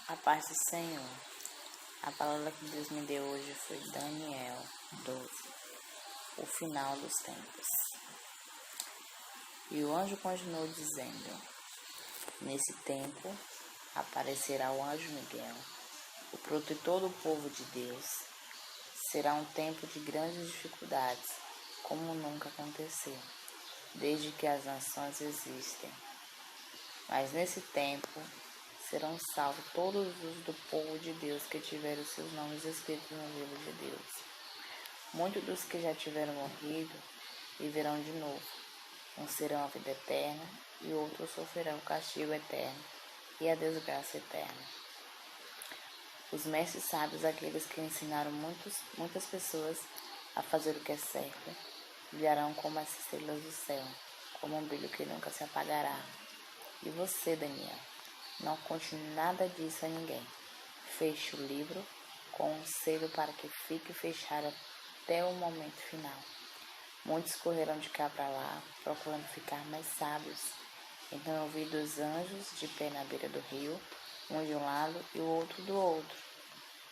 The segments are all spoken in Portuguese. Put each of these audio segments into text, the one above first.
A paz do Senhor. A palavra que Deus me deu hoje foi Daniel 12, o final dos tempos. E o anjo continuou dizendo: nesse tempo aparecerá o anjo Miguel, o protetor do povo de Deus. Será um tempo de grandes dificuldades, como nunca aconteceu, desde que as nações existem. Mas nesse tempo serão salvos todos os do povo de Deus que tiveram seus nomes escritos no livro de Deus. Muitos dos que já tiveram morrido viverão de novo. Uns serão a vida eterna e outros sofrerão o castigo eterno e a desgraça eterna. Os mestres sábios, aqueles que ensinaram muitas pessoas a fazer o que é certo, brilharão como as estrelas do céu, como um brilho que nunca se apagará. E você, Daniel, não conte nada disso a ninguém. Feche o livro com um selo para que fique fechado até o momento final. Muitos correram de cá para lá, procurando ficar mais sábios. Então eu vi 2 anjos de pé na beira do rio, um de um lado e o outro do outro.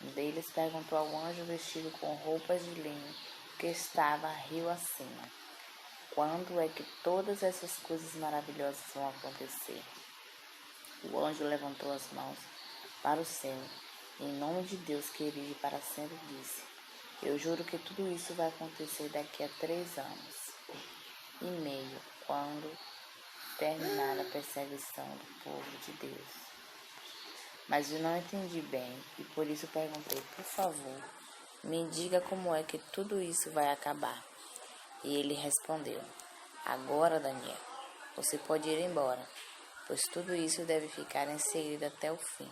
Um deles perguntou ao anjo vestido com roupas de linho, que estava rio acima: quando é que todas essas coisas maravilhosas vão acontecer? O anjo levantou as mãos para o céu e, em nome de Deus que vive para sempre, disse: eu juro que tudo isso vai acontecer daqui a 3 anos e meio, quando terminar a perseguição do povo de Deus. Mas eu não entendi bem e por isso perguntei: por favor, me diga como é que tudo isso vai acabar. E ele respondeu: agora, Daniel, você pode ir embora, pois tudo isso deve ficar em segredo até o fim.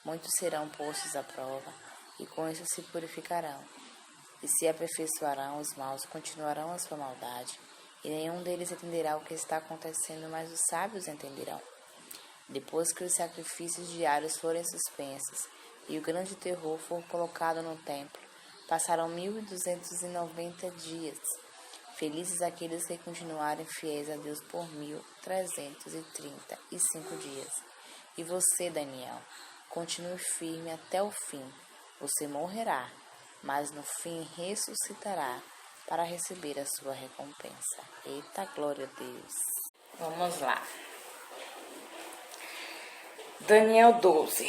Muitos serão postos à prova e com isso se purificarão. E se aperfeiçoarão, os maus continuarão a sua maldade, e nenhum deles entenderá o que está acontecendo, mas os sábios entenderão. Depois que os sacrifícios diários forem suspensos e o grande terror for colocado no templo, passarão 1290 dias. Felizes aqueles que continuarem fiéis a Deus por 1335 dias. E você, Daniel, continue firme até o fim. Você morrerá, mas no fim ressuscitará para receber a sua recompensa. Eita, glória a Deus. Vamos lá. Daniel 12.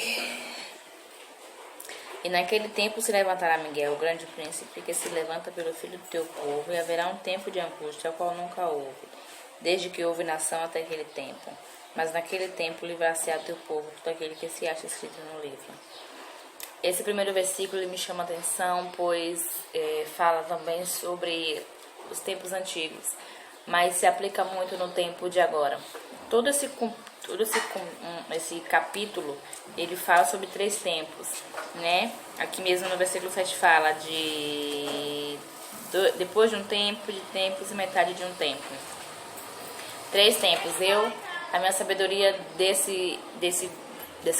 E naquele tempo se levantará Miguel, o grande príncipe, que se levanta pelo filho do teu povo, e haverá um tempo de angústia, ao qual nunca houve, desde que houve nação até aquele tempo. Mas naquele tempo livrar-se-á teu povo, todo aquele que se acha escrito no livro. Esse primeiro versículo me chama a atenção, pois fala também sobre os tempos antigos, mas se aplica muito no tempo de agora. Todo esse capítulo, ele fala sobre 3 tempos, né? Aqui mesmo no versículo 7 fala depois de um tempo, de tempos e metade de um tempo. 3 tempos. A minha sabedoria desse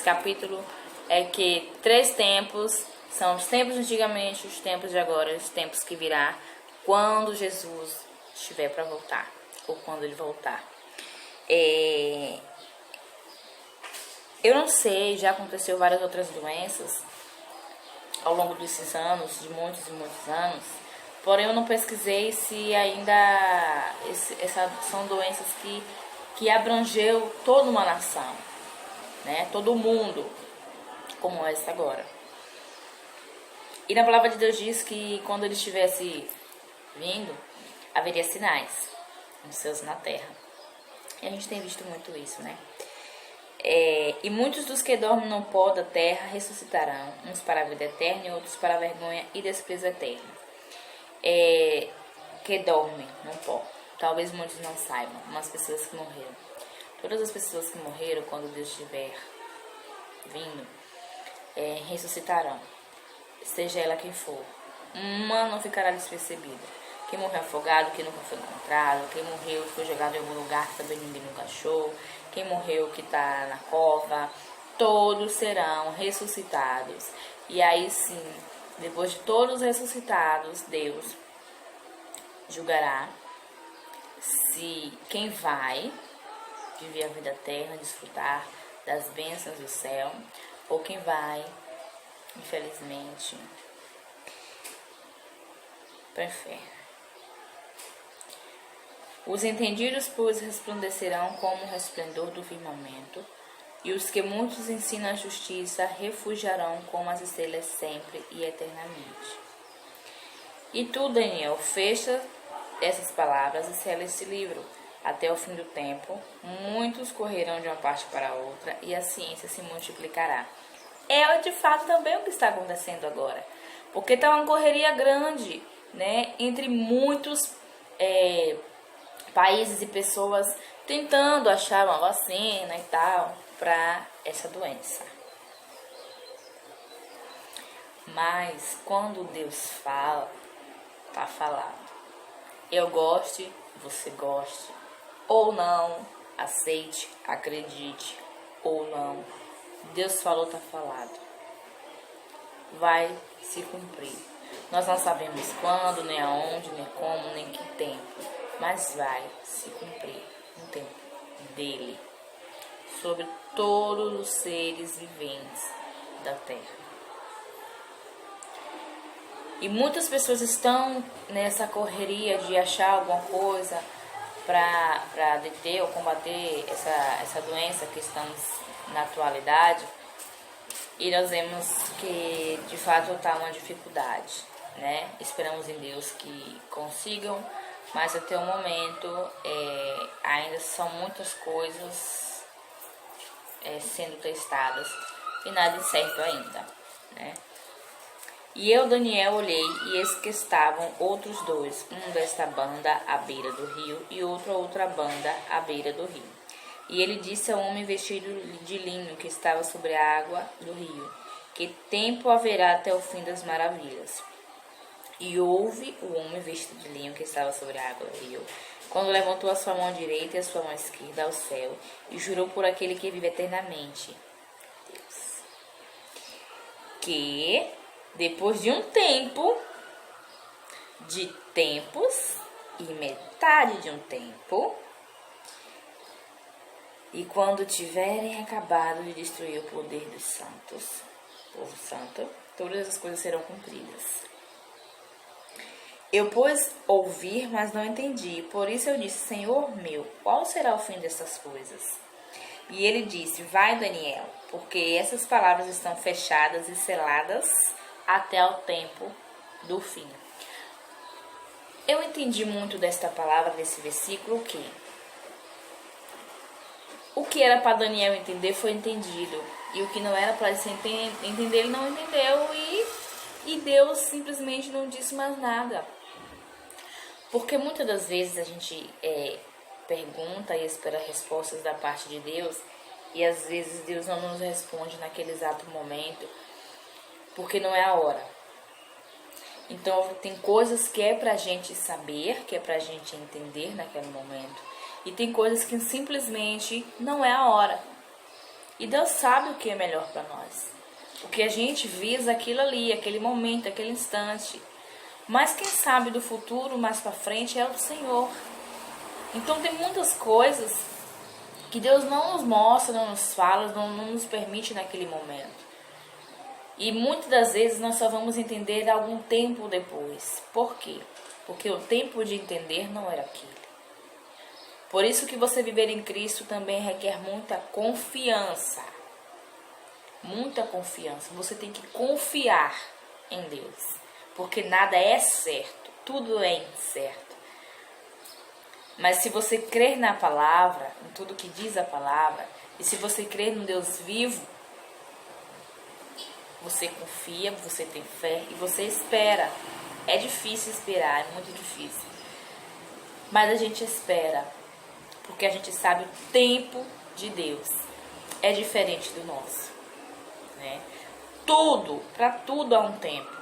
capítulo é que 3 tempos são os tempos de antigamente, os tempos de agora, os tempos que virá quando Jesus estiver para voltar, ou quando ele voltar. Eu não sei, já aconteceu várias outras doenças ao longo desses anos, de muitos e muitos anos, porém eu não pesquisei se ainda essas são doenças que abrangeu toda uma nação, né? Todo mundo, como essa agora. E na palavra de Deus diz que quando ele estivesse vindo, haveria sinais nos céus e na terra. E a gente tem visto muito isso, né? E muitos dos que dormem no pó da terra ressuscitarão, uns para a vida eterna e outros para a vergonha e desprezo eterno. Que dormem no pó. Talvez muitos não saibam, umas pessoas que morreram. Todas as pessoas que morreram, quando Deus estiver vindo, ressuscitarão, seja ela quem for. Uma não ficará despercebida. Quem morreu afogado, que nunca foi encontrado, quem morreu e foi jogado em algum lugar que também ninguém nunca achou, quem morreu que está na cova, todos serão ressuscitados. E aí sim, depois de todos ressuscitados, Deus julgará se quem vai viver a vida eterna, desfrutar das bênçãos do céu, ou quem vai, infelizmente, para o inferno. Os entendidos, pois, resplandecerão como o resplendor do firmamento, e os que muitos ensinam a justiça refugiarão como as estrelas sempre e eternamente. E tu, Daniel, fecha essas palavras e sela este livro. Até o fim do tempo, muitos correrão de uma parte para a outra e a ciência se multiplicará. É de fato também o que está acontecendo agora. Porque está uma correria grande, né, entre muitos países e pessoas tentando achar uma vacina e tal para essa doença. Mas quando Deus fala, tá falado. Eu goste, você goste, ou não, aceite, acredite, ou não. Deus falou, tá falado. Vai se cumprir. Nós não sabemos quando, nem aonde, nem como, nem que tempo, mas vai se cumprir no tempo dele, sobre todos os seres viventes da terra. E muitas pessoas estão nessa correria de achar alguma coisa para deter ou combater essa doença que estamos na atualidade. E nós vemos que de fato está uma dificuldade, né? Esperamos em Deus que consigam, mas até o momento ainda são muitas coisas sendo testadas e nada certo ainda, né? E eu, Daniel, olhei, e eis que estavam outros dois, um desta banda à beira do rio e outro a outra banda à beira do rio. E ele disse ao homem vestido de linho que estava sobre a água do rio: que tempo haverá até o fim das maravilhas? E houve o homem vestido de linho que estava sobre a água do rio, quando levantou a sua mão direita e a sua mão esquerda ao céu, e jurou por aquele que vive eternamente, Deus, que depois de um tempo, de tempos e metade de um tempo, e quando tiverem acabado de destruir o poder dos santos, povo santo, todas as coisas serão cumpridas. Eu, pois, ouvi, mas não entendi. Por isso eu disse: Senhor meu, qual será o fim dessas coisas? E ele disse: vai, Daniel, porque essas palavras estão fechadas e seladas até o tempo do fim. Eu entendi muito desta palavra, desse versículo, que o que era para Daniel entender foi entendido, e o que não era para entender, ele não entendeu, e Deus simplesmente não disse mais nada. Porque muitas das vezes a gente pergunta e espera respostas da parte de Deus, e às vezes Deus não nos responde naquele exato momento, porque não é a hora. Então tem coisas que é pra gente saber, que é pra gente entender naquele momento, e tem coisas que simplesmente não é a hora. E Deus sabe o que é melhor para nós, porque a gente visa aquilo ali, aquele momento, aquele instante. Mas quem sabe do futuro, mais pra frente, é o Senhor. Então tem muitas coisas que Deus não nos mostra, não nos fala, não nos permite naquele momento. E muitas das vezes nós só vamos entender algum tempo depois. Por quê? Porque o tempo de entender não era aquele. Por isso que você viver em Cristo também requer muita confiança. Muita confiança. Você tem que confiar em Deus. Porque nada é certo. Tudo é incerto. Mas se você crer na palavra, em tudo que diz a palavra, e se você crer no Deus vivo, você confia, você tem fé e você espera. É difícil esperar, é muito difícil. Mas a gente espera, porque a gente sabe o tempo de Deus. É diferente do nosso, né? Para tudo há um tempo.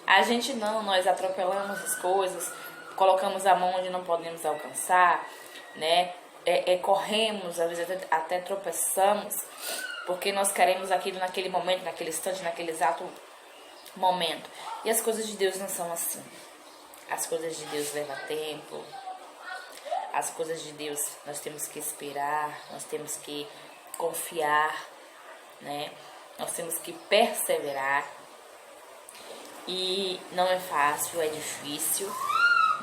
A gente não, nós atropelamos as coisas, colocamos a mão onde não podemos alcançar, né? Corremos, às vezes até tropeçamos, porque nós queremos aquilo naquele momento, naquele instante, naquele exato momento. E as coisas de Deus não são assim. As coisas de Deus levam tempo. As coisas de Deus nós temos que esperar, nós temos que confiar, né? nós temos que perseverar. E não é fácil, é difícil,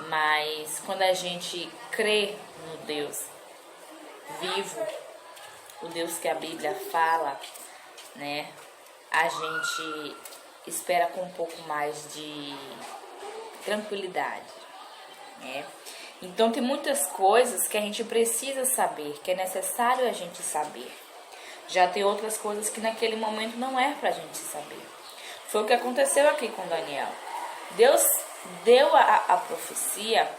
mas quando a gente crê no Deus vivo, o Deus que a Bíblia fala, né, a gente espera com um pouco mais de tranquilidade, né? Então tem muitas coisas que a gente precisa saber, que é necessário a gente saber. Já tem outras coisas que naquele momento não é pra gente saber. Foi o que aconteceu aqui com Daniel. Deus deu a profecia,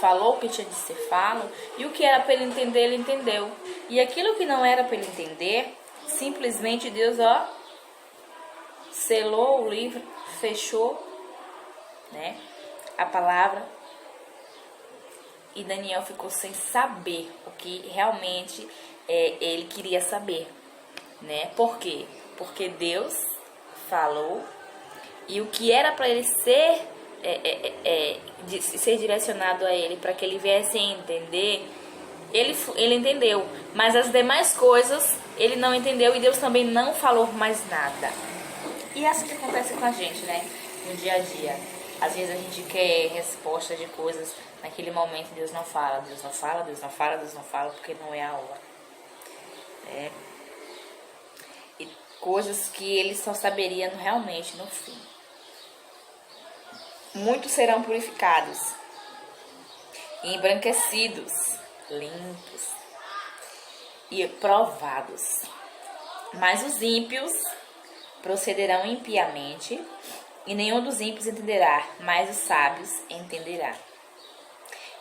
falou o que tinha de ser falado, e o que era para ele entender, ele entendeu. E aquilo que não era para ele entender, simplesmente Deus, selou o livro, fechou, né, a palavra, e Daniel ficou sem saber o que realmente ele queria saber, né? Por quê? Porque Deus falou, e o que era para ele ser direcionado a ele, para que ele viesse a entender, ele entendeu, mas as demais coisas ele não entendeu, e Deus também não falou mais nada. E é assim que acontece com a gente, né, no dia a dia. Às vezes a gente quer resposta de coisas, naquele momento Deus não fala, Deus não fala, Deus não fala, Deus não fala, porque não é a hora. E coisas que ele só saberia realmente no fim. Muitos serão purificados, embranquecidos, limpos e provados. Mas os ímpios procederão impiamente, e nenhum dos ímpios entenderá, mas os sábios entenderá.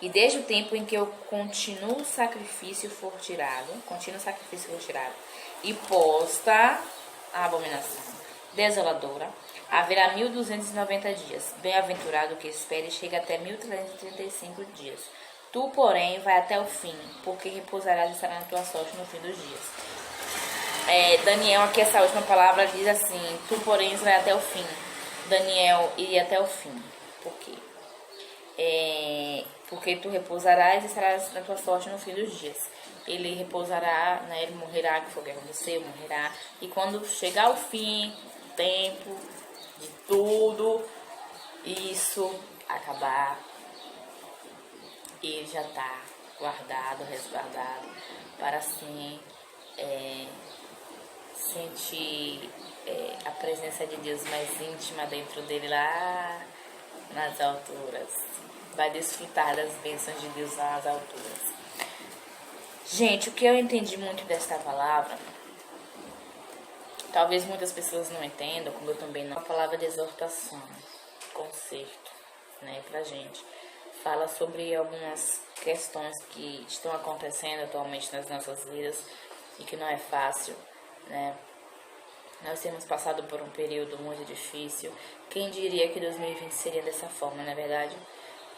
E desde o tempo em que o contínuo sacrifício for tirado, e posta a abominação desoladora, haverá 1290 dias. Bem-aventurado que espere e chega até 1335 dias. Tu, porém, vai até o fim, porque repousarás e estará na tua sorte no fim dos dias. Daniel, aqui essa última palavra diz assim: tu, porém, vai até o fim. Daniel iria até o fim. Por quê? Porque tu repousarás e estarás na tua sorte no fim dos dias. Ele repousará, né, ele morrerá, que foi o que aconteceu, morrerá. E quando chegar o fim, o tempo de tudo isso acabar, ele já está guardado, resguardado, para assim sentir a presença de Deus mais íntima dentro dele, lá nas alturas. Vai desfrutar das bênçãos de Deus lá nas alturas. Gente, o que eu entendi muito desta palavra, talvez muitas pessoas não entendam, como eu também não, a palavra de exortação, conserto, né, pra gente. Fala sobre algumas questões que estão acontecendo atualmente nas nossas vidas e que não é fácil, né? Nós temos passado por um período muito difícil. Quem diria que 2020 seria dessa forma, não é verdade?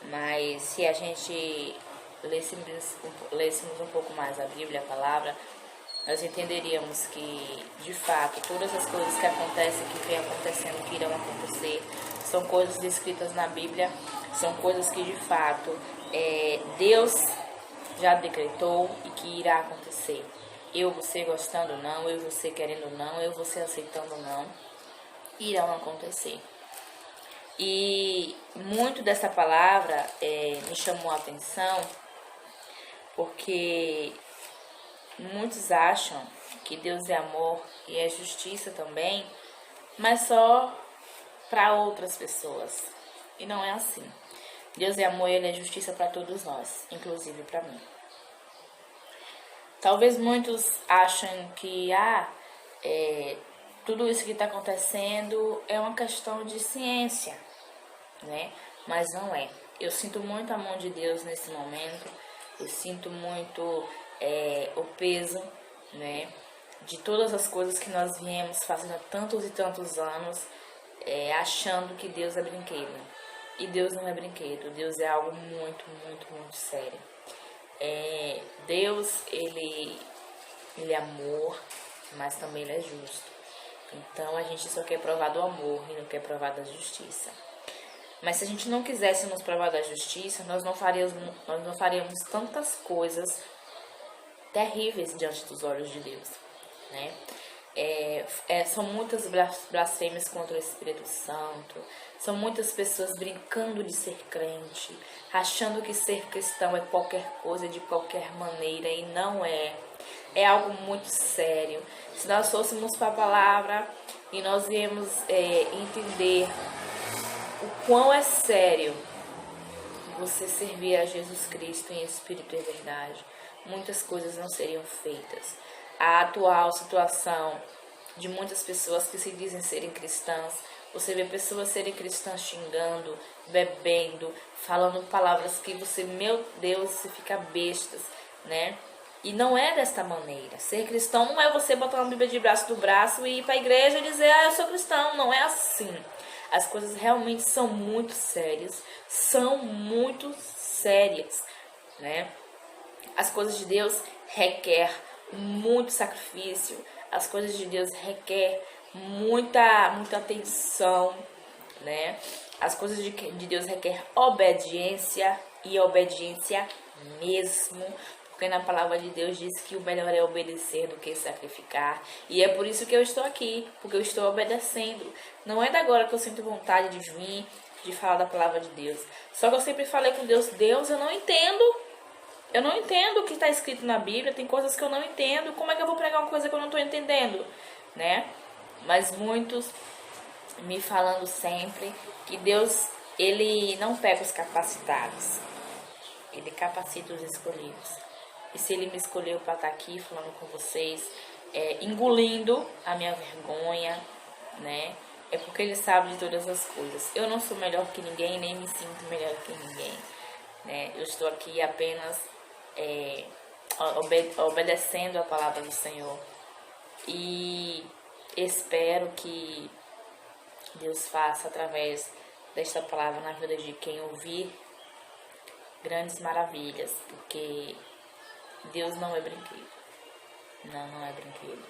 Mas se a gente lêssemos um pouco mais a Bíblia, a palavra, nós entenderíamos que, de fato, todas as coisas que acontecem, que vem acontecendo, que irão acontecer, são coisas descritas na Bíblia, são coisas que, de fato, Deus já decretou e que irá acontecer. Eu, você gostando ou não, eu, você querendo ou não, eu, você aceitando ou não, irão acontecer. E muito dessa palavra me chamou a atenção, porque muitos acham que Deus é amor e é justiça também, mas só para outras pessoas. E não é assim. Deus é amor e Ele é justiça para todos nós, inclusive para mim. Talvez muitos achem que tudo isso que está acontecendo é uma questão de ciência, né? Mas não é. Eu sinto muito a mão de Deus nesse momento. Eu sinto muito o peso, né, de todas as coisas que nós viemos fazendo há tantos e tantos anos, achando que Deus é brinquedo. E Deus não é brinquedo. Deus é algo muito, muito, muito sério. Deus, ele é amor, mas também Ele é justo. Então a gente só quer provar do amor e não quer provar da justiça. Mas se a gente não quisesse nos provar da justiça, nós não faríamos tantas coisas terríveis diante dos olhos de Deus, né? São muitas blasfêmias contra o Espírito Santo. São muitas pessoas brincando de ser crente, achando que ser cristão é qualquer coisa, de qualquer maneira, e não é. É algo muito sério. Se nós fôssemos para a palavra e nós viemos entender o quão é sério você servir a Jesus Cristo em espírito e verdade, muitas coisas não seriam feitas. A atual situação de muitas pessoas que se dizem serem cristãs, você vê pessoas serem cristãs xingando, bebendo, falando palavras que você, meu Deus, você fica bestas, né? E não é desta maneira. Ser cristão não é você botar uma Bíblia debaixo do braço e ir para a igreja e dizer, eu sou cristão. Não é assim. As coisas realmente são muito sérias. São muito sérias, né? As coisas de Deus requer muito sacrifício. As coisas de Deus requer muita atenção, né? As coisas de Deus requer obediência, e obediência mesmo. Porque na palavra de Deus diz que o melhor é obedecer do que sacrificar. E é por isso que eu estou aqui, porque eu estou obedecendo. Não é da agora que eu sinto vontade de vir, de falar da palavra de Deus. Só que eu sempre falei com Deus, eu não entendo. Eu não entendo o que está escrito na Bíblia, tem coisas que eu não entendo. Como é que eu vou pregar uma coisa que eu não estou entendendo, né? Mas muitos me falando sempre que Deus, Ele não pega os capacitados. Ele capacita os escolhidos. E se Ele me escolheu para estar aqui falando com vocês, engolindo a minha vergonha, né? É porque Ele sabe de todas as coisas. Eu não sou melhor que ninguém, nem me sinto melhor que ninguém, né? Eu estou aqui apenas obedecendo a palavra do Senhor. E espero que Deus faça através desta palavra na vida de quem ouvir grandes maravilhas, porque Deus não é brinquedo. Não é brinquedo.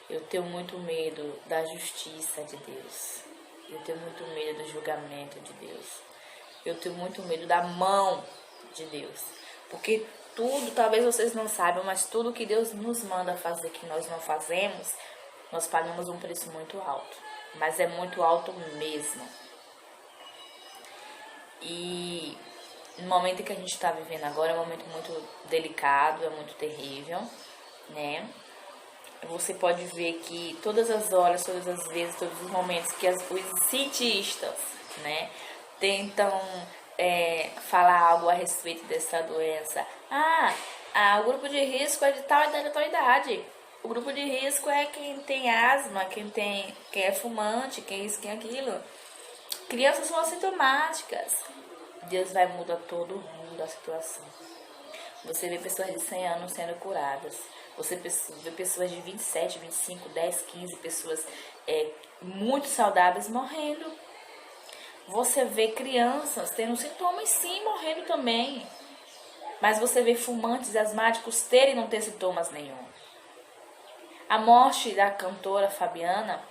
Eu tenho muito medo da justiça de Deus. Eu tenho muito medo do julgamento de Deus. Eu tenho muito medo da mão de Deus. Porque tudo, talvez vocês não saibam, mas tudo que Deus nos manda fazer que nós não fazemos, nós pagamos um preço muito alto. Mas é muito alto mesmo. E no momento que a gente está vivendo agora é um momento muito delicado, é muito terrível, né? Você pode ver que todas as horas, todas as vezes, todos os momentos que os cientistas, né, tentam falar algo a respeito dessa doença. O grupo de risco é de tal idade a tal idade. O grupo de risco é quem tem asma, quem é fumante, quem é isso, quem é aquilo. Crianças são assintomáticas. Deus vai mudar todo o rumo da situação. Você vê pessoas de 100 anos sendo curadas. Você vê pessoas de 27, 25, 10, 15 pessoas muito saudáveis morrendo. Você vê crianças tendo sintomas, sim, morrendo também. Mas você vê fumantes asmáticos terem e não ter sintomas nenhum. A morte da cantora Fabiana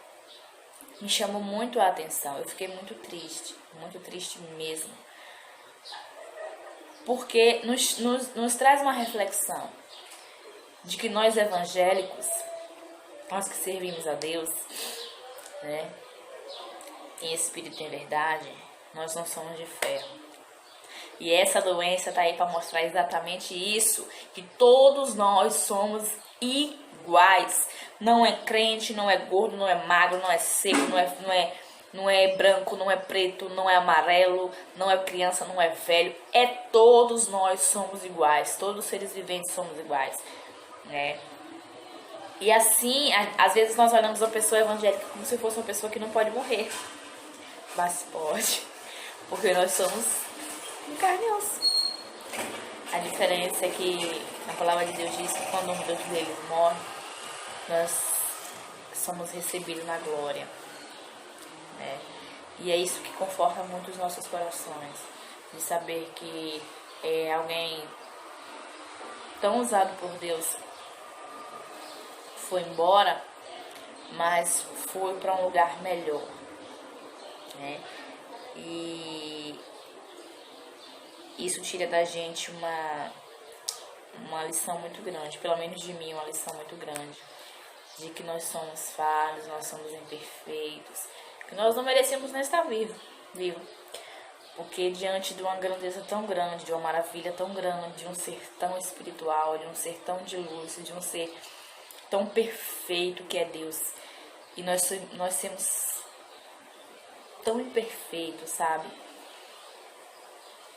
me chamou muito a atenção. Eu fiquei muito triste mesmo. Porque nos traz uma reflexão de que nós evangélicos, nós que servimos a Deus, né, em espírito e em verdade, nós não somos de ferro. E essa doença está aí para mostrar exatamente isso, que todos nós somos iguais. Não é crente, não é gordo, não é magro, não é seco, não é branco, não é preto, não é amarelo, não é criança, não é velho. Todos nós somos iguais, todos os seres viventes somos iguais, né? E assim, às vezes nós olhamos a pessoa evangélica como se fosse uma pessoa que não pode morrer. Mas pode, porque nós somos carne e osso. A diferença é que a palavra de Deus diz que quando um deles morre, nós somos recebidos na glória, né? E é isso que conforta muito os nossos corações, de saber que alguém tão usado por Deus foi embora, mas foi para um lugar melhor, né? E isso tira da gente uma lição muito grande, pelo menos de mim, uma lição muito grande, de que nós somos falhos, nós somos imperfeitos, que nós não merecemos nem estar vivo. Porque diante de uma grandeza tão grande, de uma maravilha tão grande, de um ser tão espiritual, de um ser tão de luz, de um ser tão perfeito que é Deus, e nós somos tão imperfeitos, sabe?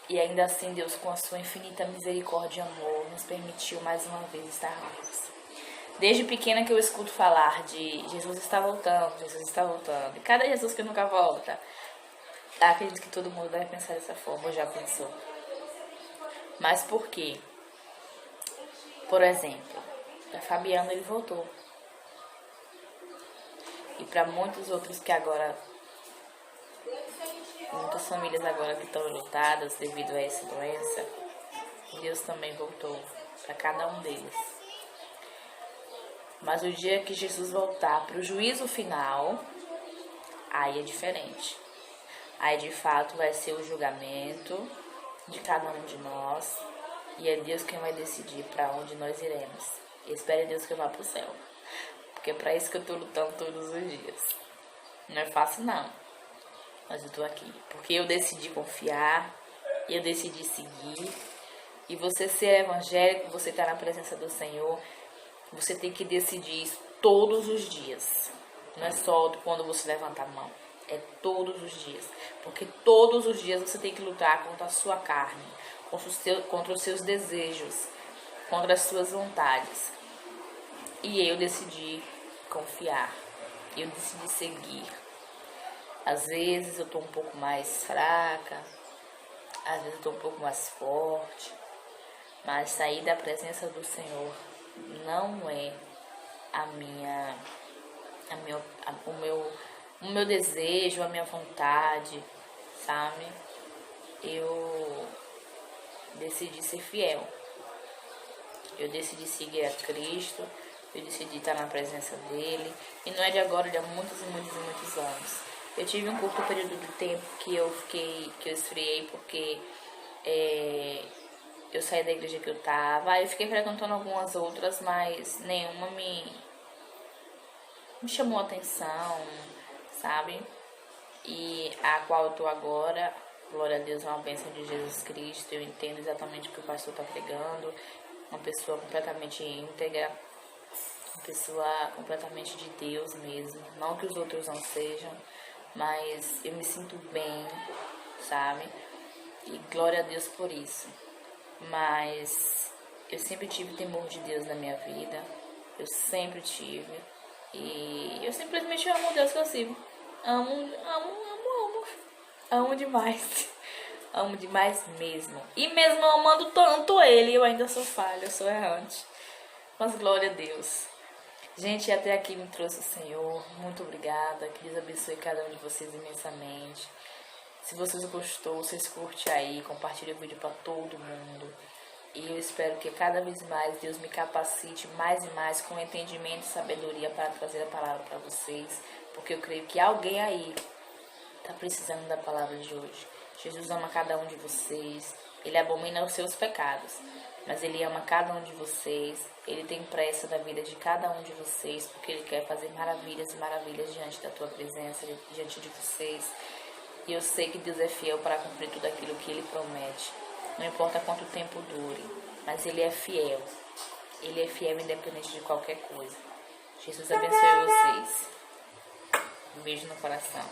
E ainda assim Deus, com a sua infinita misericórdia e amor, nos permitiu mais uma vez estar vivos. Desde pequena que eu escuto falar de Jesus está voltando, Jesus está voltando. E cada Jesus que nunca volta. Acredito que todo mundo deve pensar dessa forma, ou já pensou. Mas por quê? Por exemplo, para Fabiano ele voltou. E para muitos outros que agora, muitas famílias agora que estão lutadas devido a essa doença, Deus também voltou para cada um deles. Mas o dia que Jesus voltar para o juízo final, aí é diferente. Aí de fato vai ser o julgamento de cada um de nós. E é Deus quem vai decidir para onde nós iremos. E espere Deus que eu vá para o céu. Porque é para isso que eu estou lutando todos os dias. Não é fácil não. Mas eu estou aqui. Porque eu decidi confiar. Eu decidi seguir. E você ser evangélico, você estar na presença do Senhor, você tem que decidir isso todos os dias. Não é só quando você levanta a mão. É todos os dias. Porque todos os dias você tem que lutar contra a sua carne, contra os seus desejos, contra as suas vontades. E eu decidi confiar. Eu decidi seguir. Às vezes eu estou um pouco mais fraca. Às vezes eu estou um pouco mais forte. Mas sair da presença do Senhor não é o meu desejo, a minha vontade, sabe? Eu decidi ser fiel. Eu decidi seguir a Cristo. Eu decidi estar na presença dele. E não é de agora, de há muitos e muitos e muitos anos. Eu tive um curto período de tempo que eu esfriei porque eu saí da igreja que eu tava. Aí eu fiquei frequentando algumas outras, mas nenhuma me chamou a atenção, sabe? E a qual eu tô agora, glória a Deus, é uma bênção de Jesus Cristo. Eu entendo exatamente o que o pastor tá pregando. Uma pessoa completamente íntegra, uma pessoa completamente de Deus mesmo. Não que os outros não sejam, mas eu me sinto bem, sabe? E glória a Deus por isso. Mas eu sempre tive temor de Deus na minha vida. Eu sempre tive. E eu simplesmente amo o Deus que eu sigo. Amo demais. Amo demais mesmo. E mesmo amando tanto Ele, eu ainda sou falha, eu sou errante. Mas glória a Deus. Gente, até aqui me trouxe o Senhor. Muito obrigada. Que Deus abençoe cada um de vocês imensamente. Se vocês gostou, vocês curtem aí, compartilhem o vídeo para todo mundo. E eu espero que cada vez mais Deus me capacite mais e mais com entendimento e sabedoria para trazer a palavra para vocês. Porque eu creio que alguém aí está precisando da palavra de hoje. Jesus ama cada um de vocês. Ele abomina os seus pecados. Mas Ele ama cada um de vocês. Ele tem pressa da vida de cada um de vocês. Porque Ele quer fazer maravilhas e maravilhas diante da tua presença, diante de vocês. E eu sei que Deus é fiel para cumprir tudo aquilo que Ele promete. Não importa quanto tempo dure, mas Ele é fiel. Ele é fiel independente de qualquer coisa. Jesus abençoe vocês. Um beijo no coração.